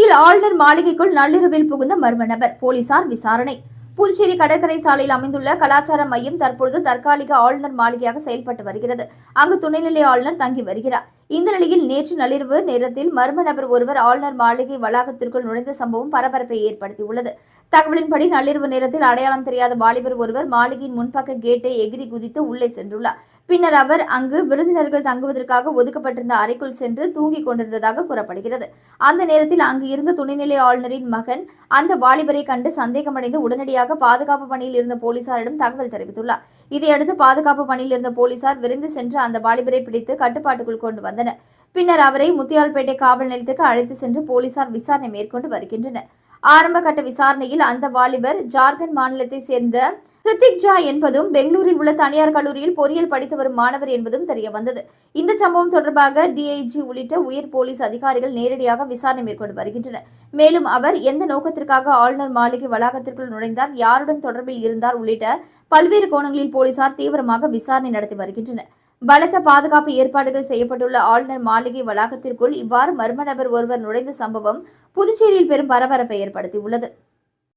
புதுச்சேரியில் ஆளுநர் மாளிகைக்குள் நள்ளிரவில் புகுந்த மர்ம நபர், போலீசார் விசாரணை. புதுச்சேரி கடற்கரை சாலையில் அமைந்துள்ள கலாச்சார மையம் தற்பொழுது தற்காலிக ஆளுநர் மாளிகையாக செயல்பட்டு வருகிறது. அங்கு துணைநிலை ஆளுநர் தங்கி வருகிறார். இந்த நிலையில் நேற்று நள்ளிரவு நேரத்தில் மர்ம நபர் ஒருவர் ஆளுநர் மாளிகை வளாகத்திற்குள் நுழைந்த சம்பவம் பரபரப்பை ஏற்படுத்தியுள்ளது. தகவலின்படி நள்ளிரவு நேரத்தில் அடையாளம் தெரியாத வாலிபர் ஒருவர் மாளிகையின் முன்பக்க கேட்டை எகிரி குதித்து உள்ளே சென்றுள்ளார். பின்னர் அவர் அங்கு விருந்தினர்கள் தங்குவதற்காக ஒதுக்கப்பட்டிருந்த அறைக்குள் சென்று தூங்கிக் கொண்டிருந்ததாக கூறப்படுகிறது. அந்த நேரத்தில் அங்கு இருந்த துணைநிலை ஆளுநரின் மகன் அந்த வாலிபரை கண்டு சந்தேகமடைந்து உடனடியாக பாதுகாப்பு பணியில் இருந்த போலீசாரிடம் தகவல் தெரிவித்துள்ளார். இதையடுத்து பாதுகாப்பு பணியில் இருந்த போலீசார் விரைந்து சென்று அந்த வாலிபரை பிடித்து கட்டுப்பாட்டுக்குள் கொண்டு வந்தனர். பின்னர் அவரை முத்தியால்பேட்டை காவல் நிலையத்திற்கு அழைத்து சென்று போலீசார் விசாரணை மேற்கொண்டு வருகின்றனர். ஆரம்ப கட்ட விசாரணையில் அந்த வாலிபர் ஜார்க்கண்ட் மாநிலத்தை சேர்ந்த கிருத்திக் ஜா என்பதும் பெங்களூரில் உள்ள தனியார் கல்லூரியில் பொறியியல் படித்து வரும் மாணவர் என்பதும் தெரியவந்தது. இந்த சம்பவம் தொடர்பாக டிஐஜி உள்ளிட்ட உயர் போலீஸ் அதிகாரிகள் நேரடியாக விசாரணை மேற்கொண்டு வருகின்றனர். மேலும் அவர் எந்த நோக்கத்திற்காக ஆளுநர் மாளிகை வளாகத்திற்குள் நுழைந்தார், யாருடன் தொடர்பில் இருந்தார் உள்ளிட்ட பல்வேறு கோணங்களில் போலீசார் தீவிரமாக விசாரணை நடத்தி வருகின்றனர். பலத்த பாதுகாப்பு ஏற்பாடுகள் செய்யப்பட்டுள்ள ஆளுநர் மாளிகை வளாகத்திற்குள் இவ்வாறு மர்ம நபர் ஒருவர் நுழைந்த சம்பவம் புதுச்சேரியில் பெரும் பரபரப்பை ஏற்படுத்தியுள்ளது.